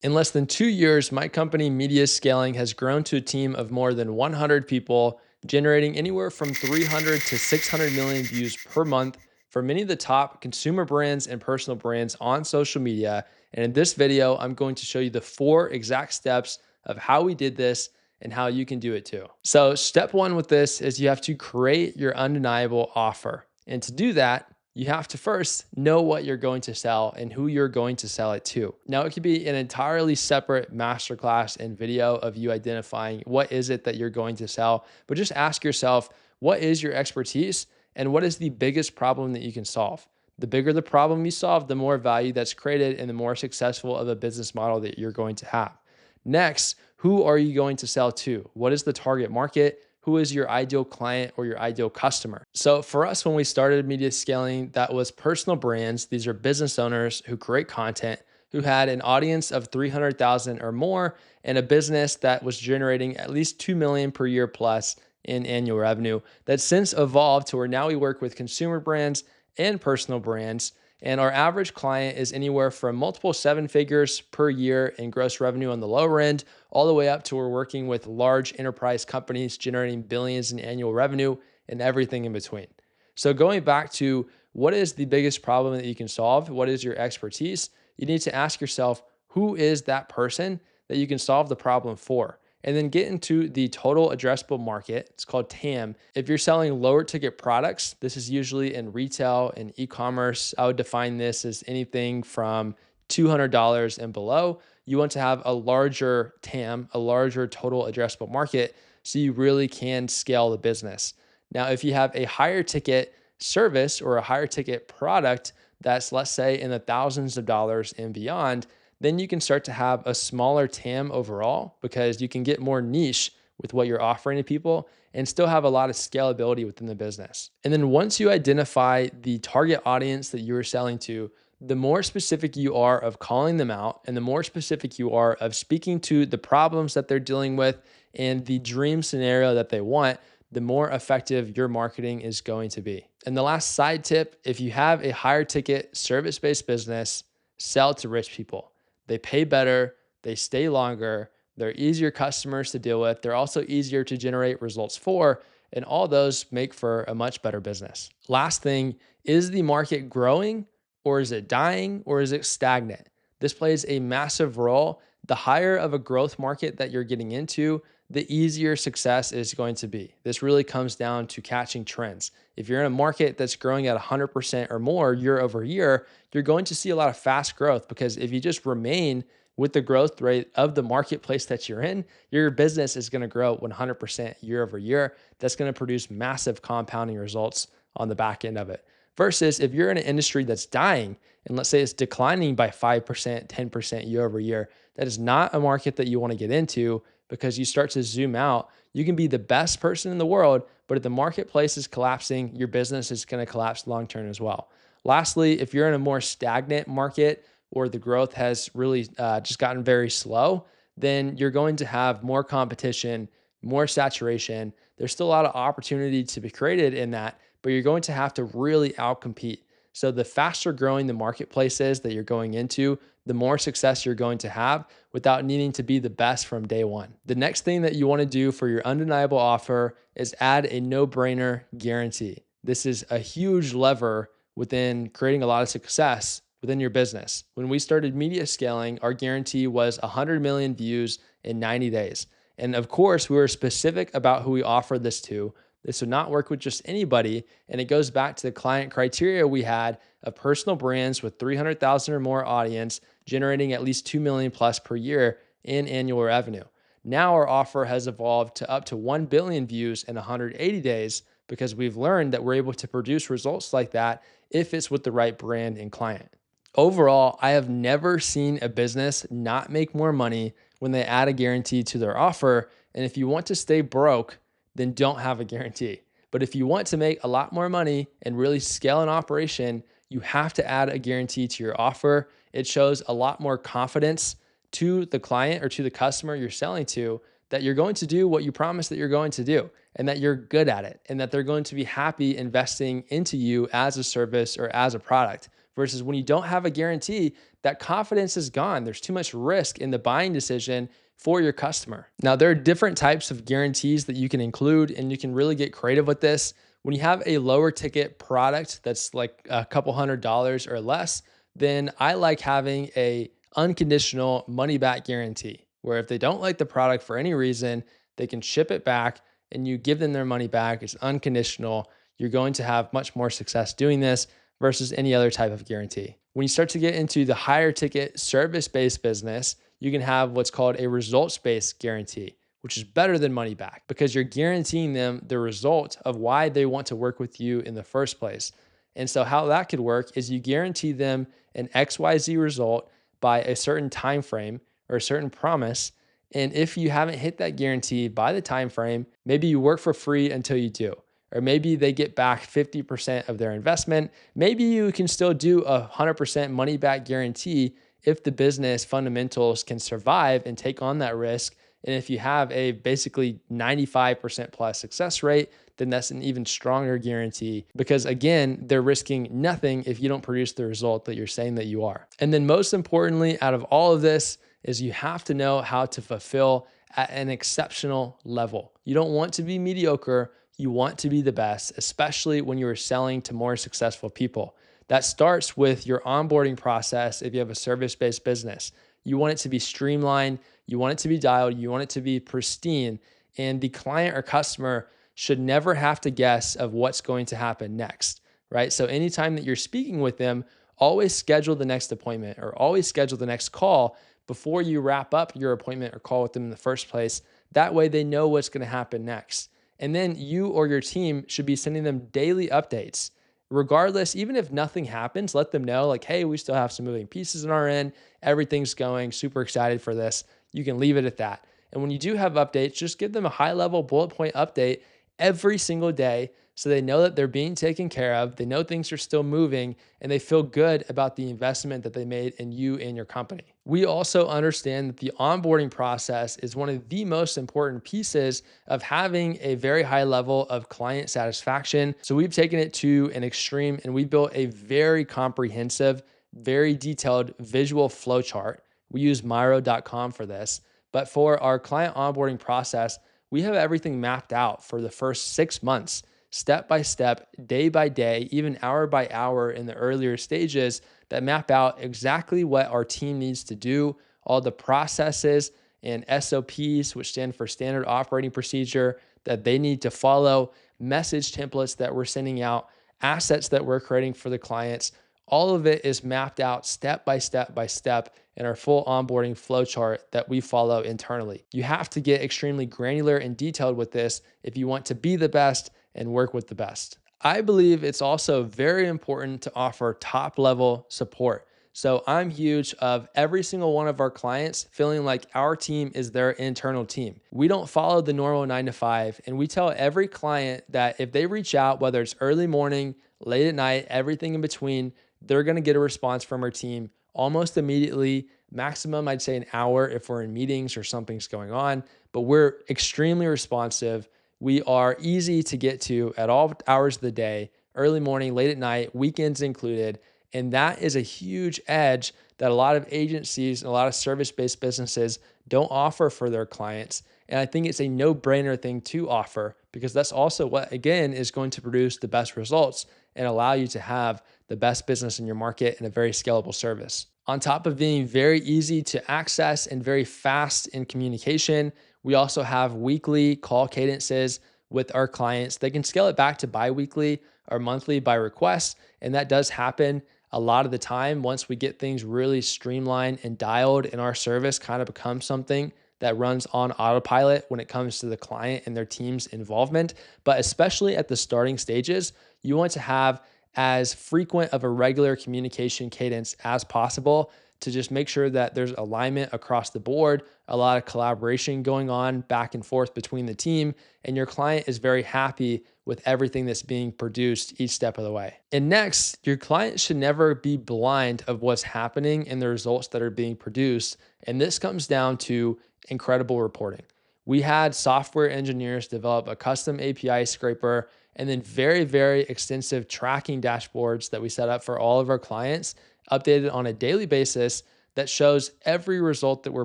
In less than 2 years, my company Media Scaling has grown to a team of more than 100 people, generating anywhere from 300 to 600 million views per month for many of the top consumer brands and personal brands on social media. And in this video, I'm going to show you the 4 exact steps of how we did this and how you can do it too. So, step one with this is you have to create your undeniable offer. And to do that, you have to first know what you're going to sell and who you're going to sell it to. Now, it could be an entirely separate masterclass and video of you identifying what is it that you're going to sell, but just ask yourself, what is your expertise and what is the biggest problem that you can solve? The bigger the problem you solve, the more value that's created and the more successful of a business model that you're going to have. Next, who are you going to sell to? What is the target market? Who is your ideal client or your ideal customer? So for us, when we started media scaling, that was personal brands. These are business owners who create content, who had an audience of 300,000 or more and a business that was generating at least 2 million per year plus in annual revenue. That's since evolved to where now we work with consumer brands and personal brands. And our average client is anywhere from multiple 7 figures per year in gross revenue on the lower end, all the way up to we're working with large enterprise companies generating billions in annual revenue and everything in between. So going back to what is the biggest problem that you can solve? What is your expertise? You need to ask yourself, who is that person that you can solve the problem for? And then get into the total addressable market. It's called TAM. If you're selling lower ticket products, this is usually in retail and e-commerce. I would define this as anything from $200 and below. You want to have a larger TAM, a larger total addressable market, so you really can scale the business. Now, if you have a higher ticket service or a higher ticket product that's, let's say, in the thousands of dollars and beyond, then you can start to have a smaller TAM overall because you can get more niche with what you're offering to people and still have a lot of scalability within the business. And then once you identify the target audience that you are selling to, the more specific you are of calling them out and the more specific you are of speaking to the problems that they're dealing with and the dream scenario that they want, the more effective your marketing is going to be. And the last side tip, if you have a higher ticket service-based business, sell to rich people. They pay better, they stay longer, they're easier customers to deal with, they're also easier to generate results for, and all those make for a much better business. Last thing, is the market growing or is it dying or is it stagnant? This plays a massive role. The higher of a growth market that you're getting into, the easier success is going to be. This really comes down to catching trends. If you're in a market that's growing at 100% or more year over year, you're going to see a lot of fast growth because if you just remain with the growth rate of the marketplace that you're in, your business is going to grow 100% year over year. That's going to produce massive compounding results on the back end of it. Versus if you're in an industry that's dying, and let's say it's declining by 5%, 10% year over year, that is not a market that you want to get into because you start to zoom out. You can be the best person in the world, but if the marketplace is collapsing, your business is going to collapse long term as well. Lastly, if you're in a more stagnant market or the growth has really just gotten very slow, then you're going to have more competition, more saturation. There's still a lot of opportunity to be created in that, but you're going to have to really outcompete. So the faster growing the marketplace is that you're going into, the more success you're going to have without needing to be the best from day one. The next thing that you want to do for your undeniable offer is add a no-brainer guarantee. This is a huge lever within creating a lot of success within your business. When we started media scaling, our guarantee was 100 million views in 90 days. And of course, we were specific about who we offered this to. This would not work with just anybody. And it goes back to the client criteria we had of personal brands with 300,000 or more audience generating at least 2 million plus per year in annual revenue. Now our offer has evolved to up to 1 billion views in 180 days because we've learned that we're able to produce results like that if it's with the right brand and client. Overall, I have never seen a business not make more money when they add a guarantee to their offer. And if you want to stay broke, then don't have a guarantee. But if you want to make a lot more money and really scale an operation, you have to add a guarantee to your offer. It shows a lot more confidence to the client or to the customer you're selling to that you're going to do what you promised that you're going to do and that you're good at it and that they're going to be happy investing into you as a service or as a product Versus when you don't have a guarantee, that confidence is gone. There's too much risk in the buying decision for your customer. Now, there are different types of guarantees that you can include, and you can really get creative with this. When you have a lower ticket product that's like a couple $100s or less, then I like having a unconditional money back guarantee, where if they don't like the product for any reason, they can ship it back and you give them their money back. It's unconditional. You're going to have much more success doing this versus any other type of guarantee. When you start to get into the higher ticket service-based business, you can have what's called a results-based guarantee, which is better than money back because you're guaranteeing them the result of why they want to work with you in the first place. And so how that could work is you guarantee them an XYZ result by a certain time frame or a certain promise. And if you haven't hit that guarantee by the time frame, maybe you work for free until you do. Or maybe they get back 50% of their investment. Maybe you can still do a 100% money back guarantee if the business fundamentals can survive and take on that risk. And if you have a basically 95% plus success rate, then that's an even stronger guarantee because again, they're risking nothing if you don't produce the result that you're saying that you are. And then most importantly, out of all of this is you have to know how to fulfill at an exceptional level. You don't want to be mediocre. You want to be the best, especially when you're selling to more successful people. That starts with your onboarding process if you have a service-based business. You want it to be streamlined, you want it to be dialed, you want it to be pristine, and the client or customer should never have to guess of what's going to happen next, right? So anytime that you're speaking with them, always schedule the next appointment or always schedule the next call before you wrap up your appointment or call with them in the first place. That way they know what's going to happen next. And then you or your team should be sending them daily updates. Regardless, even if nothing happens, let them know like, hey, we still have some moving pieces on our end. Everything's going, super excited for this. You can leave it at that. And when you do have updates, just give them a high level bullet point update every single day so they know that they're being taken care of, they know things are still moving, and they feel good about the investment that they made in you and your company. We also understand that the onboarding process is one of the most important pieces of having a very high level of client satisfaction. So we've taken it to an extreme and we built a very comprehensive, very detailed visual flowchart. We use Miro.com for this, but for our client onboarding process, we have everything mapped out for the first 6 months, step by step, day by day, even hour by hour in the earlier stages that map out exactly what our team needs to do, all the processes and SOPs, which stand for standard operating procedure, that they need to follow, message templates that we're sending out, assets that we're creating for the clients. All of it is mapped out step by step by step in our full onboarding flowchart that we follow internally. You have to get extremely granular and detailed with this if you want to be the best and work with the best. I believe it's also very important to offer top level support. So I'm huge of every single one of our clients feeling like our team is their internal team. We don't follow the normal 9 to 5, and we tell every client that if they reach out, whether it's early morning, late at night, everything in between, they're going to get a response from our team almost immediately. Maximum, I'd say an hour if we're in meetings or something's going on, but we're extremely responsive. We are easy to get to at all hours of the day, early morning, late at night, weekends included. And that is a huge edge that a lot of agencies and a lot of service-based businesses don't offer for their clients. And I think it's a no-brainer thing to offer because that's also what, again, is going to produce the best results and allow you to have the best business in your market and a very scalable service. On top of being very easy to access and very fast in communication, we also have weekly call cadences with our clients. They can scale it back to bi-weekly or monthly by request. And that does happen a lot of the time once we get things really streamlined and dialed and our service kind of becomes something that runs on autopilot when it comes to the client and their team's involvement. But especially at the starting stages, you want to have as frequent of a regular communication cadence as possible to just make sure that there's alignment across the board, a lot of collaboration going on back and forth between the team, and your client is very happy with everything that's being produced each step of the way. And next, your client should never be blind of what's happening and the results that are being produced. And this comes down to incredible reporting. We had software engineers develop a custom API scraper and then very, very extensive tracking dashboards that we set up for all of our clients, updated on a daily basis that shows every result that we're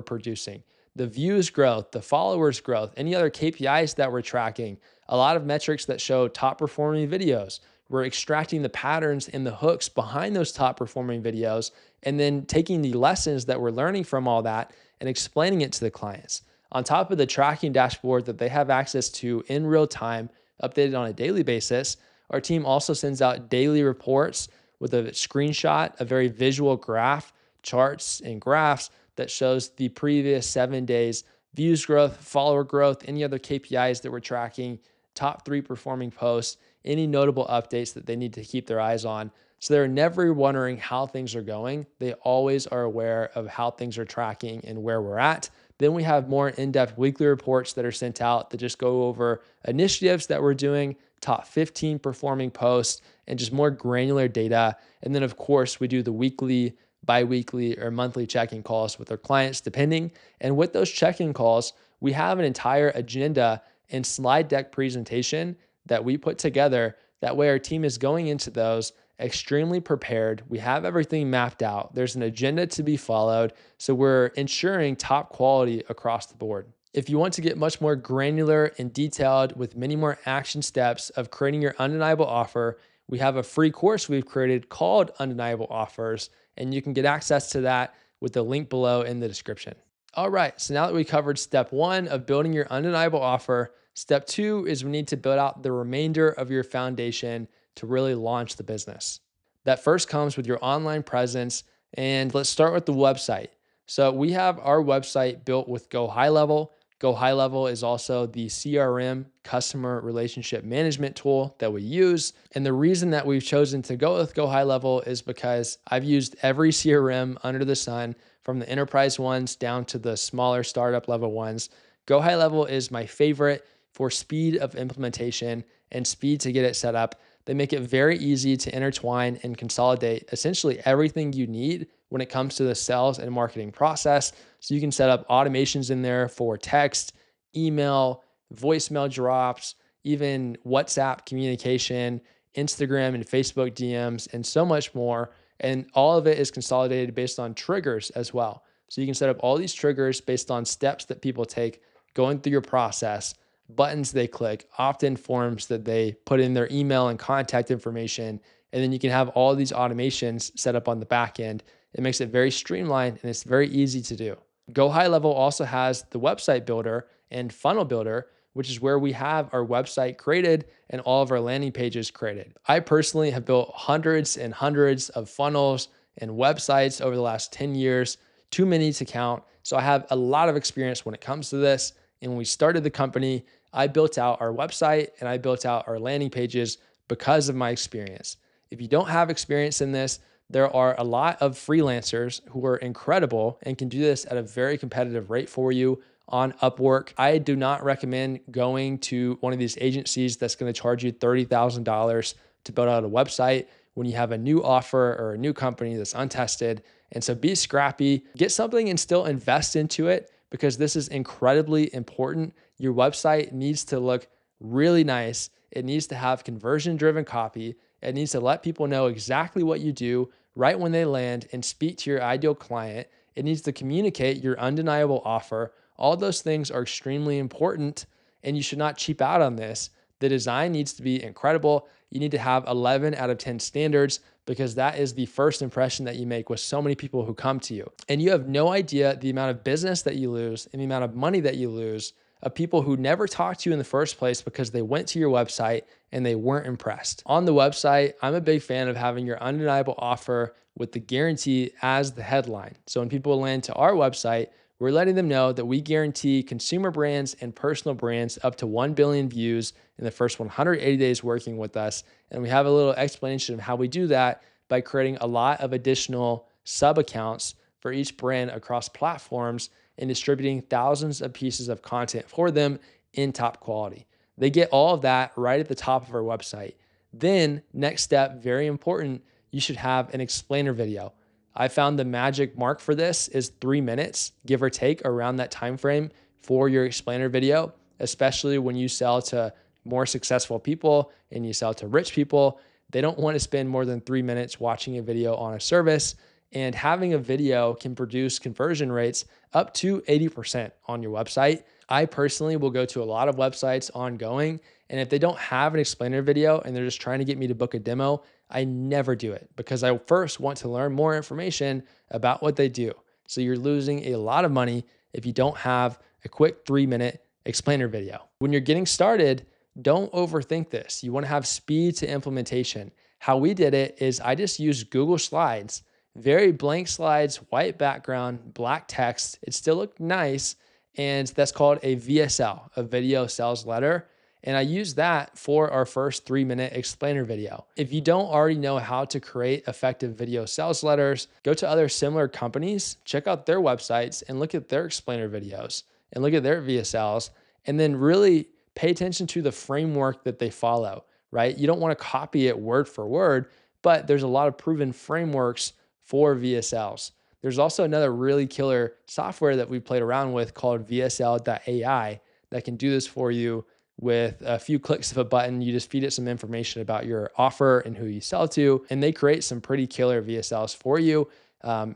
producing. The views growth, the followers growth, any other KPIs that we're tracking, a lot of metrics that show top performing videos. We're extracting the patterns and the hooks behind those top performing videos, and then taking the lessons that we're learning from all that and explaining it to the clients. On top of the tracking dashboard that they have access to in real time, updated on a daily basis, our team also sends out daily reports with a screenshot, a very visual graph, charts and graphs that shows the previous 7 days views growth, follower growth, any other KPIs that we're tracking, top 3 performing posts, any notable updates that they need to keep their eyes on. So they're never wondering how things are going. They always are aware of how things are tracking and where we're at. Then we have more in-depth weekly reports that are sent out that just go over initiatives that we're doing, top 15 performing posts, and just more granular data. And then of course we do the weekly, bi-weekly, or monthly check-in calls with our clients, depending. And with those check-in calls, we have an entire agenda and slide deck presentation that we put together. That way our team is going into those extremely prepared. We have everything mapped out. There's an agenda to be followed. So we're ensuring top quality across the board. If you want to get much more granular and detailed with many more action steps of creating your undeniable offer, we have a free course we've created called Undeniable Offers, and you can get access to that with the link below in the description. All right, so now that we covered step 1 of building your undeniable offer, step 2 is we need to build out the remainder of your foundation to really launch the business. That first comes with your online presence, and let's start with the website. So we have our website built with Go High Level. Go High Level is also the CRM, customer relationship management tool that we use. And the reason that we've chosen to go with Go High Level is because I've used every CRM under the sun, from the enterprise ones down to the smaller startup level ones. Go High Level is my favorite for speed of implementation and speed to get it set up. They make it very easy to intertwine and consolidate essentially everything you need when it comes to the sales and marketing process. So you can set up automations in there for text, email, voicemail drops, even WhatsApp communication, Instagram and Facebook DMs, and so much more. And all of it is consolidated based on triggers as well. So you can set up all these triggers based on steps that people take going through your process, buttons they click, opt-in forms that they put in their email and contact information. And then you can have all these automations set up on the back end. It makes it very streamlined and it's very easy to do. Go High Level also has the website builder and funnel builder, which is where we have our website created and all of our landing pages created. I personally have built hundreds and hundreds of funnels and websites over the last 10 years, too many to count. So I have a lot of experience when it comes to this. And when we started the company, I built out our website and I built out our landing pages because of my experience. If you don't have experience in this, there are a lot of freelancers who are incredible and can do this at a very competitive rate for you on Upwork. I do not recommend going to one of these agencies that's going to charge you $30,000 to build out a website when you have a new offer or a new company that's untested. And so be scrappy, get something and still invest into it, because this is incredibly important. Your website needs to look really nice. It needs to have conversion-driven copy. It needs to let people know exactly what you do right when they land and speak to your ideal client. It needs to communicate your undeniable offer. All those things are extremely important, and you should not cheap out on this. The design needs to be incredible. You need to have 11 out of 10 standards, because that is the first impression that you make with so many people who come to you. And you have no idea the amount of business that you lose and the amount of money that you lose of people who never talked to you in the first place because they went to your website and they weren't impressed. On the website, I'm a big fan of having your undeniable offer with the guarantee as the headline. So when people land to our website, we're letting them know that we guarantee consumer brands and personal brands up to 1 billion views in the first 180 days working with us. And we have a little explanation of how we do that by creating a lot of additional sub accounts for each brand across platforms and distributing thousands of pieces of content for them in top quality. They get all of that right at the top of our website. Then, next step, very important, you should have an explainer video. I found the magic mark for this is 3 minutes, give or take, around that time frame for your explainer video, especially when you sell to more successful people and you sell to rich people, they don't want to spend more than 3 minutes watching a video on a service. And having a video can produce conversion rates up to 80% on your website. I personally will go to a lot of websites ongoing, and if they don't have an explainer video and they're just trying to get me to book a demo, I never do it because I first want to learn more information about what they do. So you're losing a lot of money if you don't have a quick 3-minute explainer video. When you're getting started, don't overthink this. You want to have speed to implementation. How we did it is I just used Google Slides, very blank slides, white background, black text. It still looked nice. And that's called a VSL, a video sales letter. And I used that for our first 3-minute explainer video. If you don't already know how to create effective video sales letters, go to other similar companies, check out their websites and look at their explainer videos and look at their VSLs, and then really pay attention to the framework that they follow, right? You don't want to copy it word for word, but there's a lot of proven frameworks for VSLs. There's also another really killer software that we played around with called VSL.ai that can do this for you with a few clicks of a button. You just feed it some information about your offer and who you sell to, and they create some pretty killer VSLs for you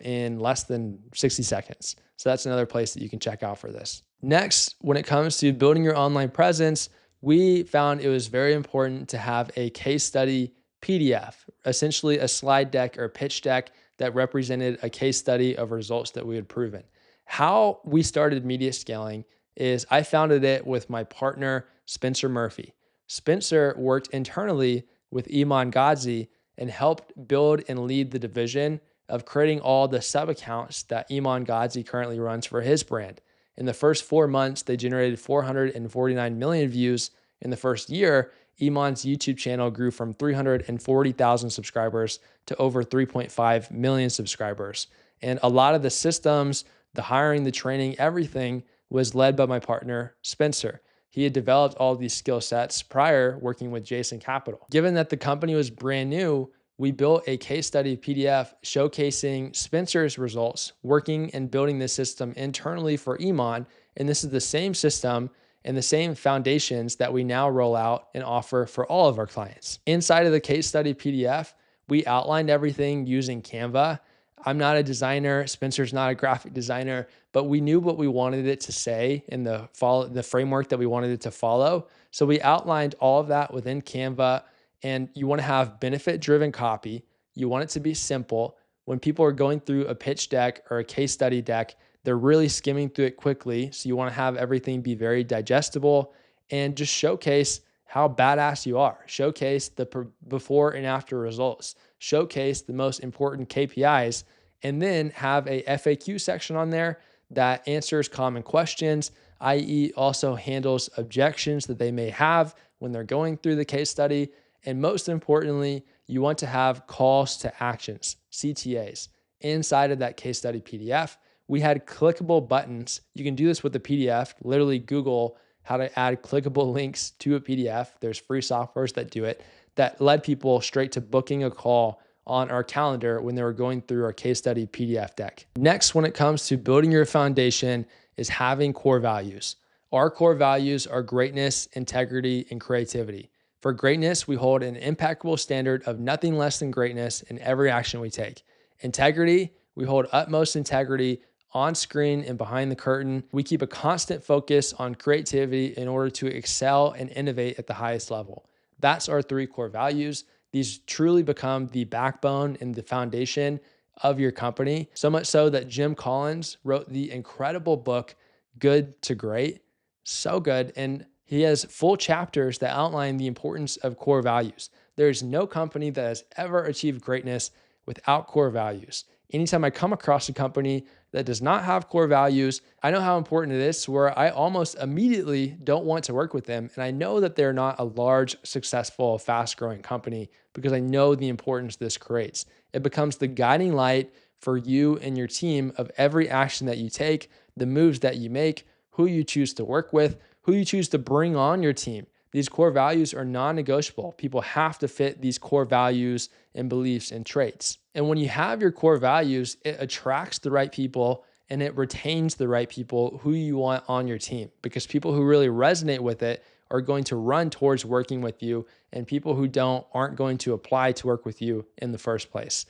in less than 60 seconds. So that's another place that you can check out for this. Next, when it comes to building your online presence, we found it was very important to have a case study PDF, essentially a slide deck or pitch deck that represented a case study of results that we had proven. How we started media scaling is I founded it with my partner, Spencer Murphy. Spencer worked internally with Iman Gadzhi and helped build and lead the division of creating all the sub-accounts that Iman Gadzhi currently runs for his brand. In the first 4 months, they generated 449 million views. In the first year, Iman's YouTube channel grew from 340,000 subscribers to over 3.5 million subscribers. And a lot of the systems, the hiring, the training, everything was led by my partner, Spencer. He had developed all these skill sets prior working with Jason Capital. Given that the company was brand new, we built a case study PDF showcasing Spencer's results, working and building this system internally for Iman. And this is the same system and the same foundations that we now roll out and offer for all of our clients. Inside of the case study PDF, we outlined everything using Canva. I'm not a designer, Spencer's not a graphic designer, but we knew what we wanted it to say in the framework that we wanted it to follow. So we outlined all of that within Canva, and you want to have benefit-driven copy. You want it to be simple. When people are going through a pitch deck or a case study deck, they're really skimming through it quickly. So you want to have everything be very digestible and just showcase how badass you are. Showcase the before and after results. Showcase the most important KPIs, and then have a FAQ section on there that answers common questions, i.e. also handles objections that they may have when they're going through the case study. And most importantly, you want to have calls to actions, CTAs, inside of that case study PDF. We had clickable buttons. You can do this with the PDF. Literally Google how to add clickable links to a PDF. There's free softwares that do it, that led people straight to booking a call on our calendar when they were going through our case study PDF deck. Next, when it comes to building your foundation, is having core values. Our core values are greatness, integrity, and creativity. For greatness, we hold an impeccable standard of nothing less than greatness in every action we take. Integrity, we hold utmost integrity on screen and behind the curtain. We keep a constant focus on creativity in order to excel and innovate at the highest level. That's our 3 core values. These truly become the backbone and the foundation of your company. So much so that Jim Collins wrote the incredible book, Good to Great. So good. And he has full chapters that outline the importance of core values. There's no company that has ever achieved greatness without core values. Anytime I come across a company that does not have core values, I know how important it is, where I almost immediately don't want to work with them. And I know that they're not a large, successful, fast-growing company because I know the importance this creates. It becomes the guiding light for you and your team of every action that you take, the moves that you make, who you choose to work with, who you choose to bring on your team. These core values are non-negotiable. People have to fit these core values and beliefs and traits. And when you have your core values, it attracts the right people and it retains the right people who you want on your team, because people who really resonate with it are going to run towards working with you, and people who don't aren't going to apply to work with you in the first place.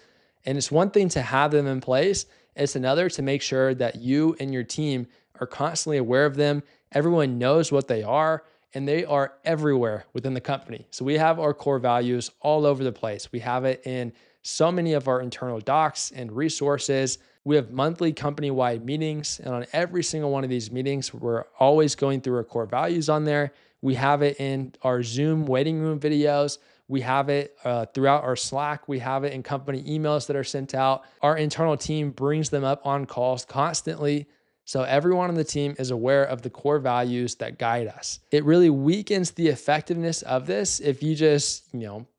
And it's one thing to have them in place, it's another to make sure that you and your team are constantly aware of them. Everyone knows what they are, and they are everywhere within the company. So we have our core values all over the place. We have it in so many of our internal docs and resources. We have monthly company-wide meetings, and on every single one of these meetings, we're always going through our core values on there. We have it in our Zoom waiting room videos. We have it throughout our Slack. We have it in company emails that are sent out. Our internal team brings them up on calls constantly. So everyone on the team is aware of the core values that guide us. It really weakens the effectiveness of this if you just,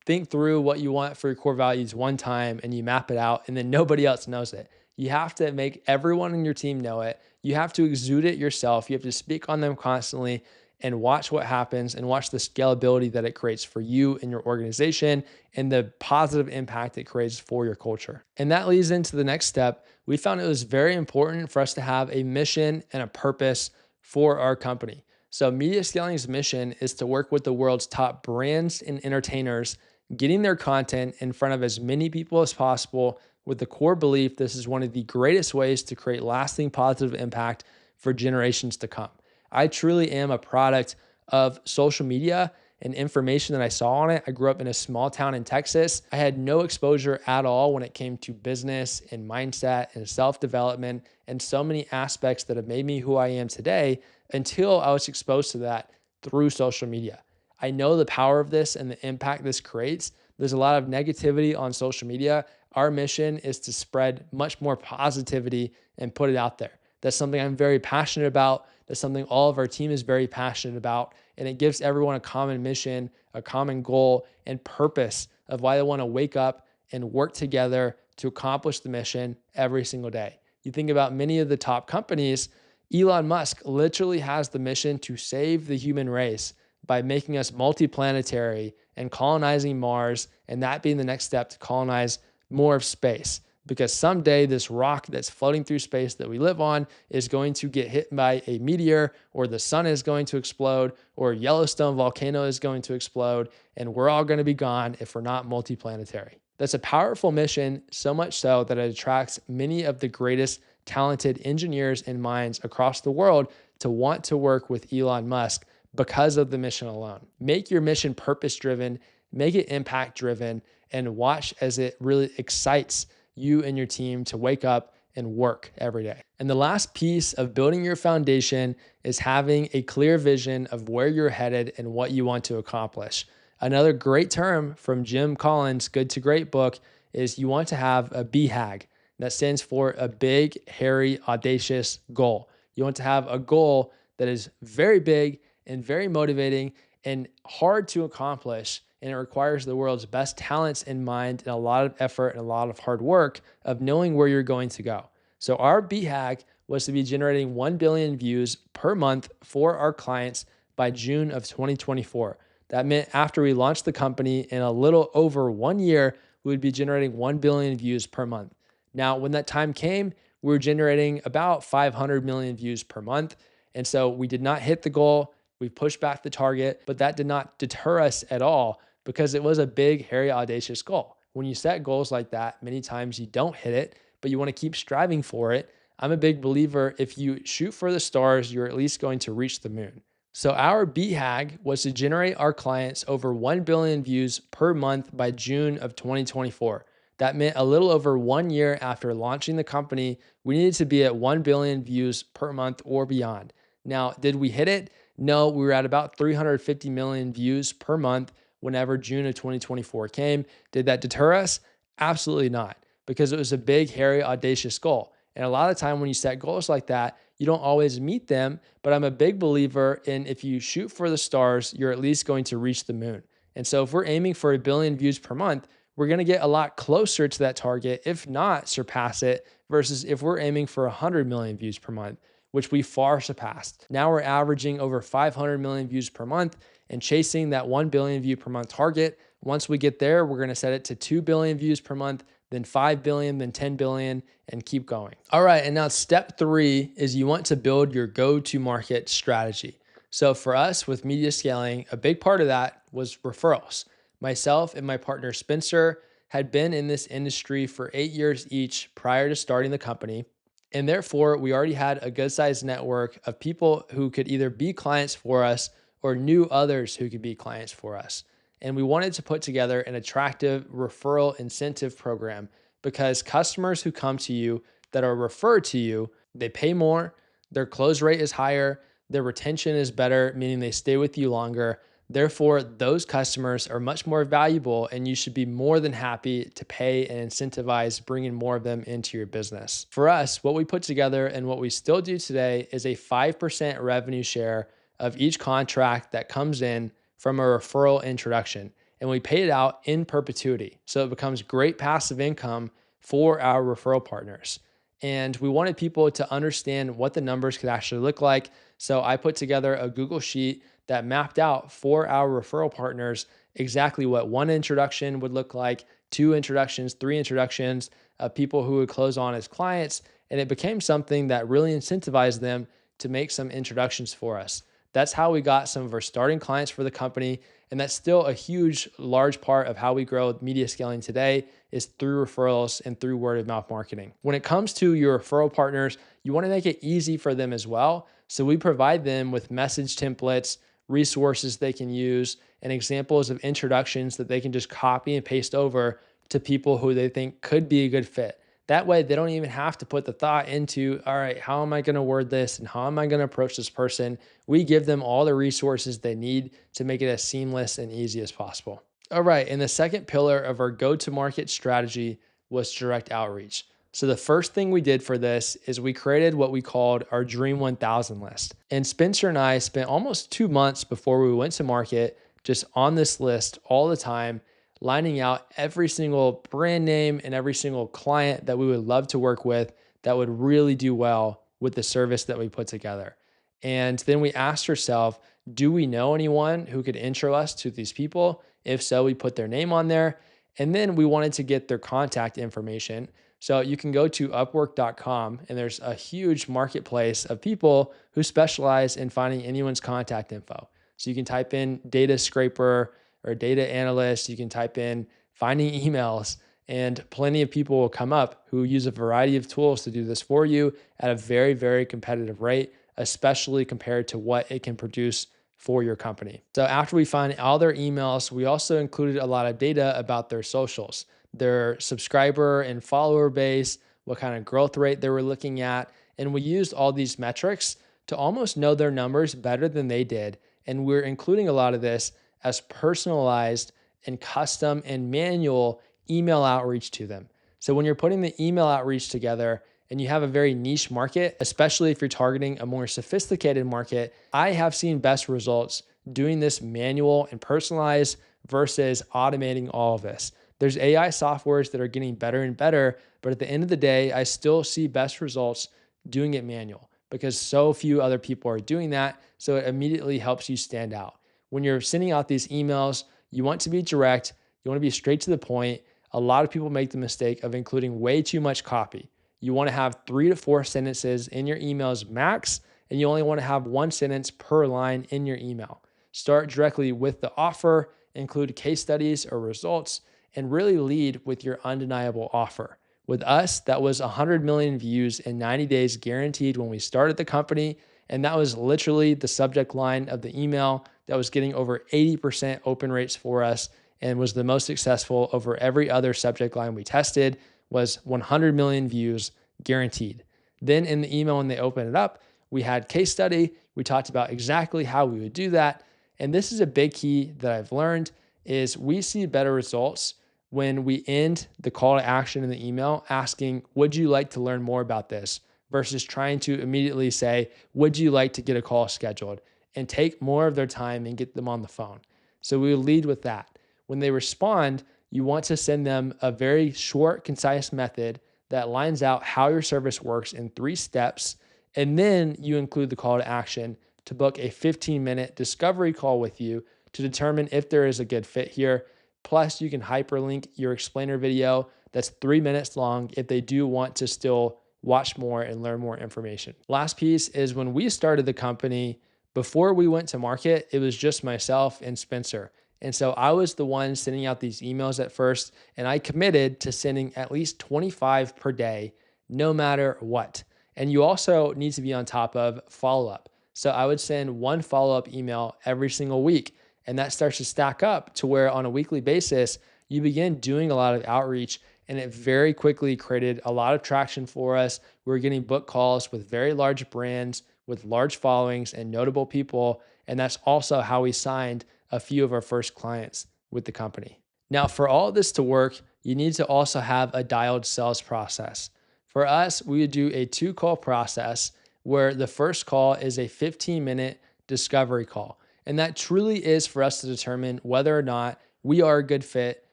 think through what you want for your core values one time and you map it out and then nobody else knows it. You have to make everyone in your team know it. You have to exude it yourself. You have to speak on them constantly and watch what happens and watch the scalability that it creates for you and your organization and the positive impact it creates for your culture. And that leads into the next step. We found it was very important for us to have a mission and a purpose for our company. So Media Scaling's mission is to work with the world's top brands and entertainers, getting their content in front of as many people as possible with the core belief this is one of the greatest ways to create lasting positive impact for generations to come. I truly am a product of social media and information that I saw on it. I grew up in a small town in Texas. I had no exposure at all when it came to business and mindset and self-development and so many aspects that have made me who I am today until I was exposed to that through social media. I know the power of this and the impact this creates. There's a lot of negativity on social media. Our mission is to spread much more positivity and put it out there. That's something I'm very passionate about. That's something all of our team is very passionate about. And it gives everyone a common mission, a common goal, and purpose of why they want to wake up and work together to accomplish the mission every single day. You think about many of the top companies, Elon Musk literally has the mission to save the human race by making us multiplanetary and colonizing Mars, and that being the next step to colonize more of space. Because someday this rock that's floating through space that we live on is going to get hit by a meteor, or the sun is going to explode, or Yellowstone volcano is going to explode, and we're all going to be gone if we're not multiplanetary. That's a powerful mission, so much so that it attracts many of the greatest talented engineers and minds across the world to want to work with Elon Musk because of the mission alone. Make your mission purpose-driven, make it impact-driven, and watch as it really excites you and your team to wake up and work every day. And the last piece of building your foundation is having a clear vision of where you're headed and what you want to accomplish. Another great term from Jim Collins' Good to Great book is you want to have a BHAG. That stands for a big, hairy, audacious goal. You want to have a goal that is very big and very motivating and hard to accomplish, and it requires the world's best talents in mind and a lot of effort and a lot of hard work of knowing where you're going to go. So our BHAG was to be generating 1 billion views per month for our clients by June of 2024. That meant after we launched the company in a little over 1 year, we would be generating 1 billion views per month. Now, when that time came, we were generating about 500 million views per month. And so we did not hit the goal. We pushed back the target, but that did not deter us at all because it was a big, hairy, audacious goal. When you set goals like that, many times you don't hit it, but you want to keep striving for it. I'm a big believer if you shoot for the stars, you're at least going to reach the moon. So our BHAG was to generate our clients over 1 billion views per month by June of 2024. That meant a little over 1 year after launching the company, we needed to be at 1 billion views per month or beyond. Now, did we hit it? No, we were at about 350 million views per month whenever June of 2024 came. Did that deter us? Absolutely not, because it was a big, hairy, audacious goal. And a lot of time when you set goals like that, you don't always meet them, but I'm a big believer in if you shoot for the stars, you're at least going to reach the moon. And so if we're aiming for 1 billion views per month, we're going to get a lot closer to that target, if not surpass it, versus if we're aiming for 100 million views per month, which we far surpassed. Now we're averaging over 500 million views per month and chasing that 1 billion view per month target. Once we get there, we're going to set it to 2 billion views per month, then 5 billion, then 10 billion, and keep going. All right, and now step 3 is you want to build your go-to-market strategy. So for us with media scaling, a big part of that was referrals. Myself and my partner Spencer had been in this industry for 8 years each prior to starting the company. And therefore, we already had a good sized network of people who could either be clients for us or knew others who could be clients for us. And we wanted to put together an attractive referral incentive program because customers who come to you that are referred to you, they pay more, their close rate is higher, their retention is better, meaning they stay with you longer. Therefore, those customers are much more valuable, and you should be more than happy to pay and incentivize bringing more of them into your business. For us, what we put together and what we still do today is a 5% revenue share of each contract that comes in from a referral introduction. And we pay it out in perpetuity. So it becomes great passive income for our referral partners. And we wanted people to understand what the numbers could actually look like. So I put together a Google Sheet that mapped out for our referral partners exactly what one introduction would look like, two introductions, three introductions of people who would close on as clients. And it became something that really incentivized them to make some introductions for us. That's how we got some of our starting clients for the company. And that's still a huge, large part of how we grow media scaling today is through referrals and through word of mouth marketing. When it comes to your referral partners, you want to make it easy for them as well. So we provide them with message templates, resources they can use, and examples of introductions that they can just copy and paste over to people who they think could be a good fit. That way, they don't even have to put the thought into, all right, how am I going to word this and how am I going to approach this person? We give them all the resources they need to make it as seamless and easy as possible. All right, and the second pillar of our go-to-market strategy was direct outreach. So the first thing we did for this is we created what we called our Dream 1000 list. And Spencer and I spent almost 2 months before we went to market just on this list all the time, lining out every single brand name and every single client that we would love to work with that would really do well with the service that we put together. And then we asked ourselves, do we know anyone who could intro us to these people? If so, we put their name on there. And then we wanted to get their contact information. So you can go to upwork.com and there's a huge marketplace of people who specialize in finding anyone's contact info. So you can type in data scraper or data analyst, you can type in finding emails, and plenty of people will come up who use a variety of tools to do this for you at a very, very competitive rate, especially compared to what it can produce for your company. So after we find all their emails, we also included a lot of data about their socials, their subscriber and follower base, what kind of growth rate they were looking at. And we used all these metrics to almost know their numbers better than they did. And we're including a lot of this as personalized and custom and manual email outreach to them. So when you're putting the email outreach together and you have a very niche market, especially if you're targeting a more sophisticated market, I have seen best results doing this manual and personalized versus automating all of this. There's AI softwares that are getting better and better, but at the end of the day, I still see best results doing it manual because so few other people are doing that. So it immediately helps you stand out. When you're sending out these emails, you want to be direct, you want to be straight to the point. A lot of people make the mistake of including way too much copy. You want to have 3 to 4 sentences in your emails max, and you only want to have 1 sentence per line in your email. Start directly with the offer, include case studies or results, and really lead with your undeniable offer. With us, that was 100 million views in 90 days guaranteed when we started the company. And that was literally the subject line of the email that was getting over 80% open rates for us and was the most successful over every other subject line we tested was 100 million views guaranteed. Then in the email, when they open it up, we had case study. We talked about exactly how we would do that. And this is a big key that I've learned is we see better results when we end the call to action in the email asking, would you like to learn more about this? Versus trying to immediately say, would you like to get a call scheduled? And take more of their time and get them on the phone. So we lead with that. When they respond, you want to send them a very short, concise method that lines out how your service works in 3 steps. And then you include the call to action to book a 15-minute discovery call with you to determine if there is a good fit here. Plus, you can hyperlink your explainer video that's 3 minutes long if they do want to still watch more and learn more information. Last piece is when we started the company, Before we went to market, it was just myself and Spencer. And so I was the one sending out these emails at first, and I committed to sending at least 25 per day, no matter what. And you also need to be on top of follow up. So I would send one follow up email every single week. And that starts to stack up to where on a weekly basis, you begin doing a lot of outreach. And it very quickly created a lot of traction for us. We were getting book calls with very large brands, with large followings and notable people. And that's also how we signed a few of our first clients with the company. Now, for all of this to work, you need to also have a dialed sales process. For us, we would do a 2-call process where the first call is a 15-minute discovery call. And that truly is for us to determine whether or not we are a good fit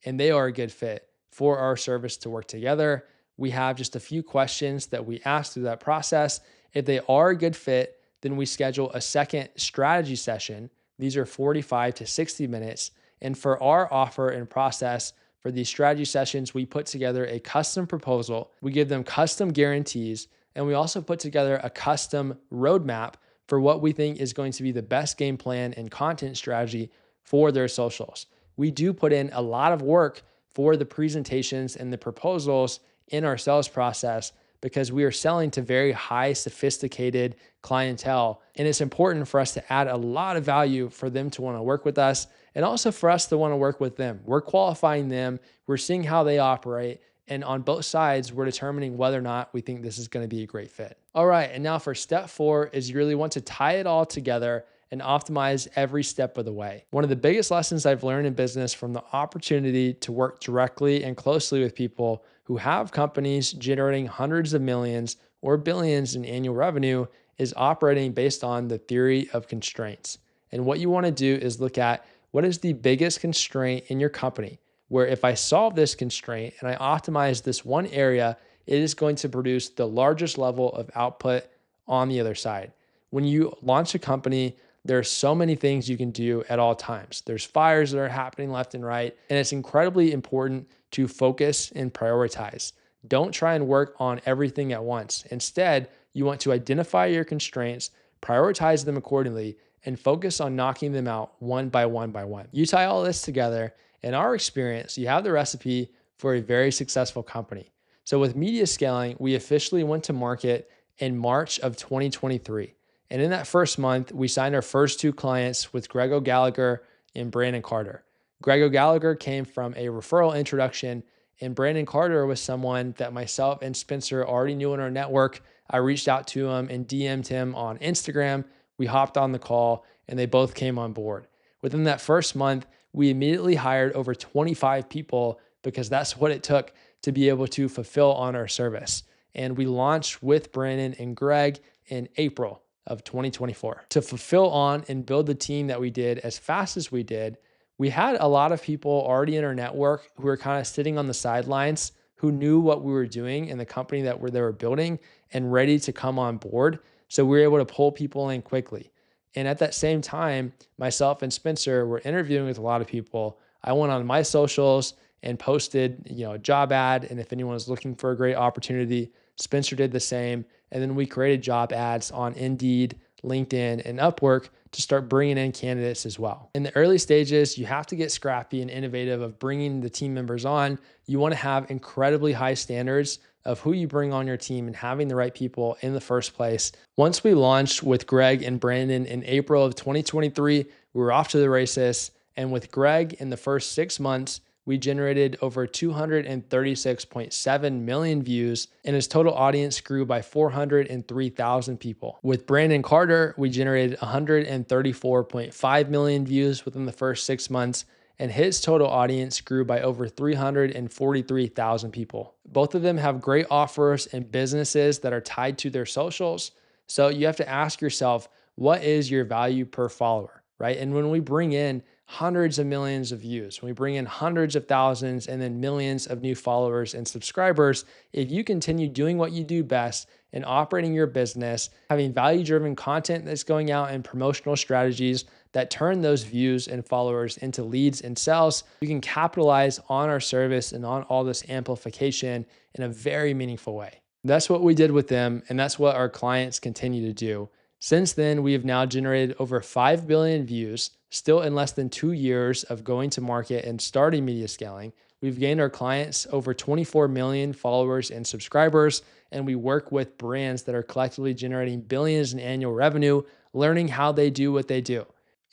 and they are a good fit for our service to work together. We have just a few questions that we ask through that process. If they are a good fit, then we schedule a second strategy session. These are 45 to 60 minutes. And for our offer and process for these strategy sessions, we put together a custom proposal. We give them custom guarantees. And we also put together a custom roadmap for what we think is going to be the best game plan and content strategy for their socials. We do put in a lot of work for the presentations and the proposals in our sales process because we are selling to very high sophisticated clientele. And it's important for us to add a lot of value for them to want to work with us and also for us to want to work with them. We're qualifying them. We're seeing how they operate. And on both sides, we're determining whether or not we think this is going to be a great fit. All right. And now for step 4 is you really want to tie it all together and optimize every step of the way. One of the biggest lessons I've learned in business from the opportunity to work directly and closely with people who have companies generating hundreds of millions or billions in annual revenue is operating based on the theory of constraints. And what you want to do is look at what is the biggest constraint in your company, where if I solve this constraint and I optimize this one area, it is going to produce the largest level of output on the other side. When you launch a company, there are so many things you can do at all times. There's fires that are happening left and right, and it's incredibly important to focus and prioritize. Don't try and work on everything at once. Instead, you want to identify your constraints, prioritize them accordingly, and focus on knocking them out one by one by one. You tie all this together, in our experience, you have the recipe for a very successful company. So with media scaling, we officially went to market in March of 2023. And in that first month, we signed our first 2 clients with Greg O'Gallagher and Brandon Carter. Greg O'Gallagher came from a referral introduction, and Brandon Carter was someone that myself and Spencer already knew in our network. I reached out to him and DM'd him on Instagram. We hopped on the call, and they both came on board. Within that first month, we immediately hired over 25 people because that's what it took to be able to fulfill on our service. And we launched with Brandon and Greg in April of 2024. To fulfill on and build the team that we did as fast as we did, we had a lot of people already in our network who were kind of sitting on the sidelines, who knew what we were doing in the company that they were building and ready to come on board. So we were able to pull people in quickly. And at that same time, myself and Spencer were interviewing with a lot of people. I went on my socials and posted, a job ad. And if anyone was looking for a great opportunity, Spencer did the same. And then we created job ads on Indeed, LinkedIn, and Upwork to start bringing in candidates as well. In the early stages, you have to get scrappy and innovative of bringing the team members on. You want to have incredibly high standards of who you bring on your team and having the right people in the first place. Once we launched with Greg and Brandon in April of 2023, we were off to the races. And with Greg in the first 6 months, we generated over 236.7 million views, and his total audience grew by 403,000 people. With Brandon Carter, we generated 134.5 million views within the first 6 months, and his total audience grew by over 343,000 people. Both of them have great offers and businesses that are tied to their socials. So you have to ask yourself, what is your value per follower, right? And when we bring in hundreds of millions of views, when we bring in hundreds of thousands and then millions of new followers and subscribers, if you continue doing what you do best and operating your business, having value-driven content that's going out and promotional strategies that turn those views and followers into leads and sales, you can capitalize on our service and on all this amplification in a very meaningful way. That's what we did with them, and that's what our clients continue to do. Since then, we have now generated over 5 billion views, still in less than 2 years of going to market and starting media scaling. We've gained our clients over 24 million followers and subscribers, and we work with brands that are collectively generating billions in annual revenue, learning how they do what they do.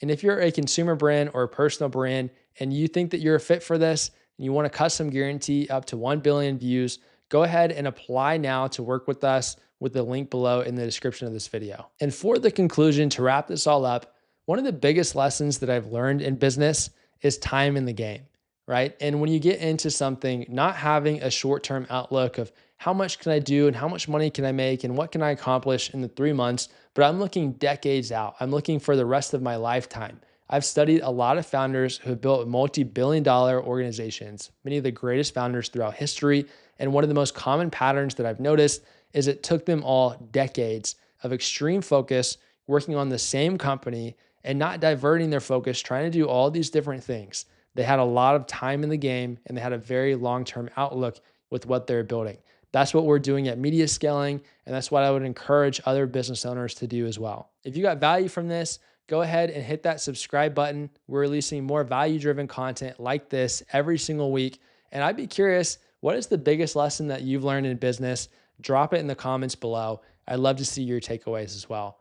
And if you're a consumer brand or a personal brand and you think that you're a fit for this and you want a custom guarantee up to 1 billion views, go ahead and apply now to work with us with the link below in the description of this video. And for the conclusion, to wrap this all up, one of the biggest lessons that I've learned in business is time in the game, right? And when you get into something, not having a short-term outlook of how much can I do and how much money can I make and what can I accomplish in the 3 months, but I'm looking decades out. I'm looking for the rest of my lifetime. I've studied a lot of founders who have built multi-billion dollar organizations, many of the greatest founders throughout history. And one of the most common patterns that I've noticed is it took them all decades of extreme focus, working on the same company and not diverting their focus, trying to do all these different things. They had a lot of time in the game and they had a very long-term outlook with what they're building. That's what we're doing at Media Scaling, and that's what I would encourage other business owners to do as well. If you got value from this, go ahead and hit that subscribe button. We're releasing more value-driven content like this every single week, and I'd be curious, what is the biggest lesson that you've learned in business? Drop it in the comments below. I'd love to see your takeaways as well.